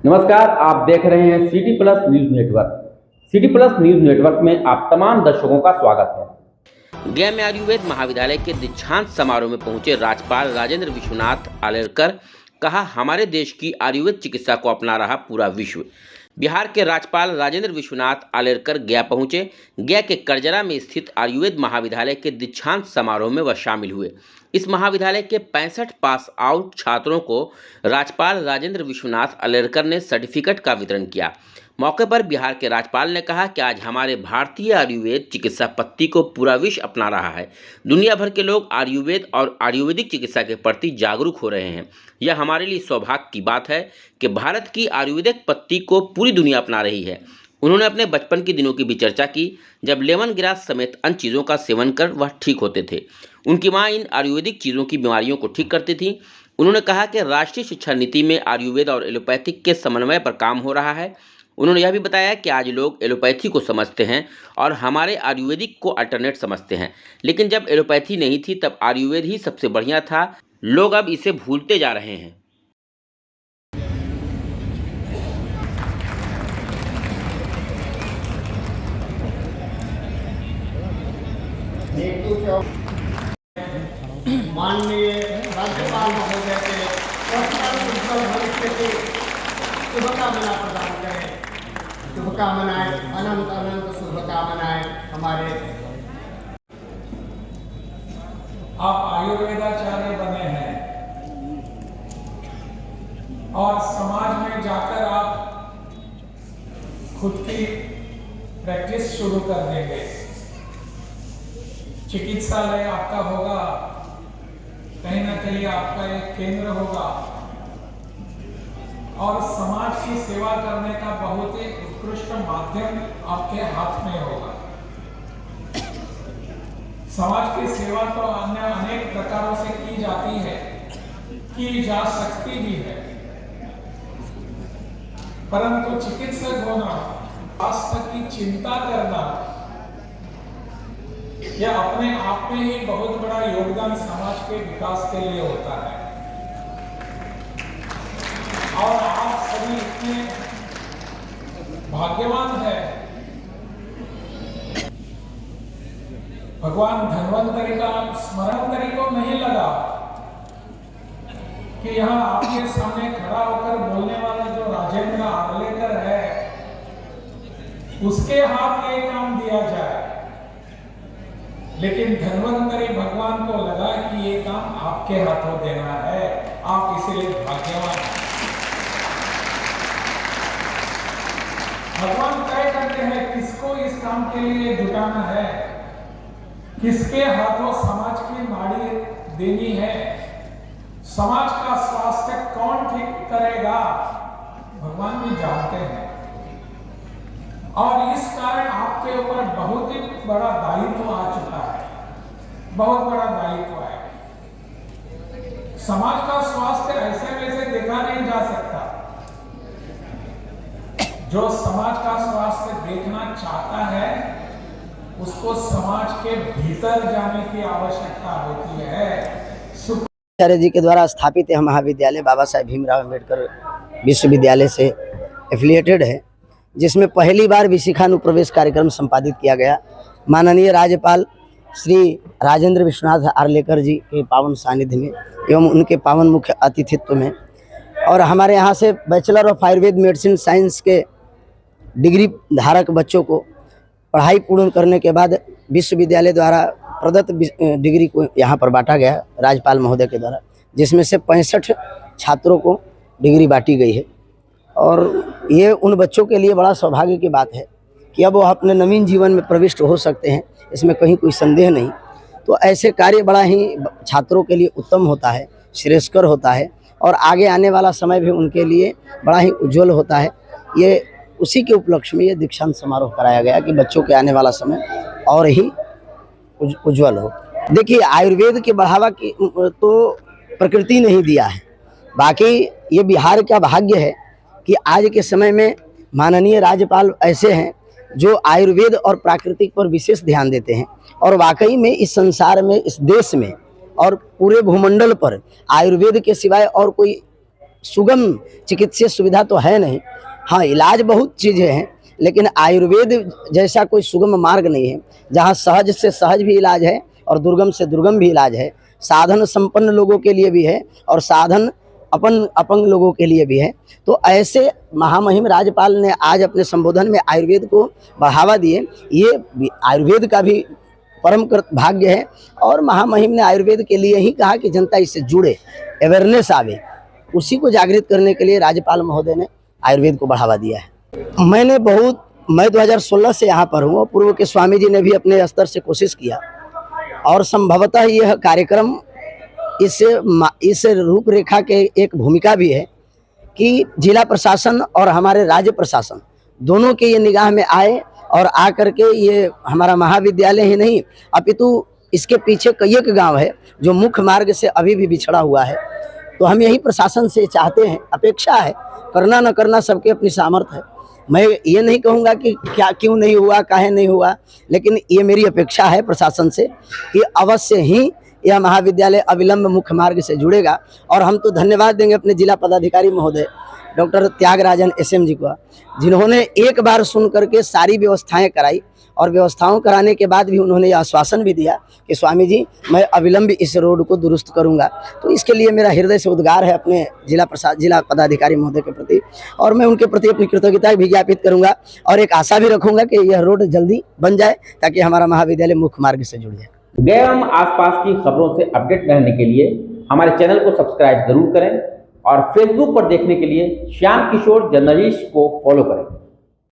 नमस्कार, आप देख रहे हैं city plus news network. City plus news network में आप तमाम दर्शकों का स्वागत है। गया में आयुर्वेद महाविद्यालय के दीक्षांत समारोह में पहुंचे राज्यपाल राजेंद्र विश्वनाथ आर्लेकर, कहा हमारे देश की आयुर्वेद चिकित्सा को अपना रहा पूरा विश्व। बिहार के राज्यपाल राजेंद्र विश्वनाथ आर्लेकर गया पहुंचे। गया के करजरा में स्थित आयुर्वेद महाविद्यालय के दीक्षांत समारोह में वह शामिल हुए। इस महाविद्यालय के 65 पास आउट छात्रों को राज्यपाल राजेंद्र विश्वनाथ आर्लेकर ने सर्टिफिकेट का वितरण किया। मौके पर बिहार के राज्यपाल ने कहा कि आज हमारे भारतीय आयुर्वेद चिकित्सा पद्धति को पूरा विश्व अपना रहा है। दुनिया भर के लोग आयुर्वेद और आयुर्वेदिक चिकित्सा के प्रति जागरूक हो रहे हैं। यह हमारे लिए सौभाग्य की बात है कि भारत की आयुर्वेदिक पद्धति को पूरी दुनिया अपना रही है। उन्होंने अपने बचपन के दिनों की भी चर्चा की, जब लेमन ग्रास समेत अन्य चीज़ों का सेवन कर वह ठीक होते थे। उनकी माँ इन आयुर्वेदिक चीज़ों की बीमारियों को ठीक करती थी। उन्होंने कहा कि राष्ट्रीय शिक्षा नीति में आयुर्वेद और एलोपैथिक के समन्वय पर काम हो रहा है। उन्होंने यह भी बताया कि आज लोग एलोपैथी को समझते हैं और हमारे आयुर्वेदिक को अल्टरनेट समझते हैं, लेकिन जब एलोपैथी नहीं थी तब आयुर्वेद ही सबसे बढ़िया था। लोग अब इसे भूलते जा रहे हैं। माननीय राज्यपाल महोदय के पर्सनल उज्ज्वल भविष्य की शुभकामना प्रदान करें। शुभकामनाएं, अनंत अनंत शुभकामनाएं हमारे। आप आयुर्वेदाचार्य बने हैं और समाज में जाकर आप खुद की प्रैक्टिस शुरू कर देंगे। चिकित्सालय आपका होगा, कहीं ना कहीं आपका एक केंद्र होगा और समाज की सेवा करने का बहुत ही उत्कृष्ट माध्यम आपके हाथ में होगा। समाज की सेवा तो अन्य अनेक प्रकारों से की जाती है, की जा सकती भी है, परंतु चिकित्सक होना, स्वास्थ्य की चिंता करना, यह अपने आप में ही बहुत बड़ा योगदान समाज के विकास के लिए होता है। और आप सभी इतने भाग्यवान हैं। भगवान धन्वंतरी का स्मरण तरी को नहीं लगा कि यहां आपके सामने खड़ा होकर बोलने वाला जो राजेंद्र आर्लेकर है, उसके हाथ ये काम दिया जाए, लेकिन धन्वंतरी भगवान को लगा कि ये काम आपके हाथों देना है। आप इसलिए भाग्यवान हैं। भगवान तय करते हैं किसको इस काम के लिए जुटाना है, किसके हाथों समाज की नाड़ी देनी है, समाज का स्वास्थ्य कौन ठीक करेगा, भगवान भी जानते हैं। और इस कारण आपके ऊपर बहुत ही बड़ा दायित्व आ चुका है, बहुत बड़ा दायित्व है। समाज का स्वास्थ्य ऐसे वैसे देखा नहीं जा सकता। जो समाज का स्वास्थ्य देखना चाहता है, उसको समाज के भीतर जाने की आवश्यकता होती है। आचार्य जी के द्वारा स्थापित यह महाविद्यालय बाबा साहेब भीमराव अम्बेडकर विश्वविद्यालय से एफिलिएटेड है, जिसमें पहली बार विशिखानुप्रवेश कार्यक्रम संपादित किया गया। माननीय राज्यपाल श्री राजेंद्र विश्वनाथ आर्लेकर जी के पावन सानिध्य में एवं उनके पावन मुख्य अतिथित्व में, और हमारे यहाँ से bachelor of Ayurveda medicine science के डिग्री धारक बच्चों को पढ़ाई पूर्ण करने के बाद विश्वविद्यालय द्वारा प्रदत्त डिग्री को यहाँ पर बांटा गया राज्यपाल महोदय के द्वारा, जिसमें से 65 छात्रों को डिग्री बांटी गई है। और ये उन बच्चों के लिए बड़ा सौभाग्य की बात है कि अब वो अपने नवीन जीवन में प्रविष्ट हो सकते हैं, इसमें कहीं कोई संदेह नहीं। तो ऐसे कार्य बड़ा ही छात्रों के लिए उत्तम होता है, श्रेयस्कर होता है, और आगे आने वाला समय भी उनके लिए बड़ा ही उज्जवल होता है। ये उसी के उपलक्ष्य में ये दीक्षांत समारोह कराया गया कि बच्चों के आने वाला समय और ही उज्जवल हो। देखिए, आयुर्वेद के बढ़ावा की तो प्रकृति ने ही दिया है, बाकी ये बिहार का भाग्य है कि आज के समय में माननीय राज्यपाल ऐसे हैं जो आयुर्वेद और प्राकृतिक पर विशेष ध्यान देते हैं। और वाकई में इस संसार में, इस देश में और पूरे भूमंडल पर आयुर्वेद के सिवाय और कोई सुगम चिकित्सीय सुविधा तो है नहीं। हाँ, इलाज बहुत चीज़ें हैं, लेकिन आयुर्वेद जैसा कोई सुगम मार्ग नहीं है, जहाँ सहज से सहज भी इलाज है और दुर्गम से दुर्गम भी इलाज है। साधन संपन्न लोगों के लिए भी है और साधन अपंग लोगों के लिए भी है। तो ऐसे महामहिम राज्यपाल ने आज अपने संबोधन में आयुर्वेद को बढ़ावा दिए। ये आयुर्वेद का भी परम भाग्य है और महामहिम ने आयुर्वेद के लिए ही कहा कि जनता इससे जुड़े, अवेयरनेस आवे। उसी को जागृत करने के लिए राज्यपाल महोदय ने आयुर्वेद को बढ़ावा दिया है। मैं 2016 से यहाँ पर हूँ और पूर्व के स्वामी जी ने भी अपने स्तर से कोशिश किया और संभवतः यह कार्यक्रम इस रूपरेखा के एक भूमिका भी है कि जिला प्रशासन और हमारे राज्य प्रशासन दोनों के ये निगाह में आए और आकर के ये हमारा महाविद्यालय ही नहीं अपितु इसके पीछे कई एक गांव है जो मुख्य मार्ग से अभी भी बिछड़ा हुआ है। तो हम यही प्रशासन से चाहते हैं, अपेक्षा है, करना न करना सबके अपनी सामर्थ्य है। मैं ये नहीं कहूँगा कि क्या क्यों नहीं हुआ, काहे नहीं हुआ, लेकिन ये मेरी अपेक्षा है प्रशासन से कि अवश्य ही यह महाविद्यालय अविलंब मुख्य मार्ग से जुड़ेगा। और हम तो धन्यवाद देंगे अपने जिला पदाधिकारी महोदय डॉक्टर त्यागराजन SM जी को, जिन्होंने एक बार सुन करके सारी व्यवस्थाएं कराई और व्यवस्थाओं कराने के बाद भी उन्होंने यह आश्वासन भी दिया कि स्वामी जी मैं अविलंब इस रोड को दुरुस्त करूंगा। तो इसके लिए मेरा हृदय से उद्गार है अपने जिला पदाधिकारी महोदय के प्रति और मैं उनके प्रति अपनी कृतज्ञता भी ज्ञापित करूंगा और एक आशा भी रखूंगा कि यह रोड जल्दी बन जाए ताकि हमारा महाविद्यालय मुख्य मार्ग से जुड़ जाए। गए एवं आसपास की खबरों से अपडेट रहने के लिए हमारे चैनल को सब्सक्राइब जरूर करें और फेसबुक पर देखने के लिए श्याम किशोर जर्नलिस्ट को फॉलो करें।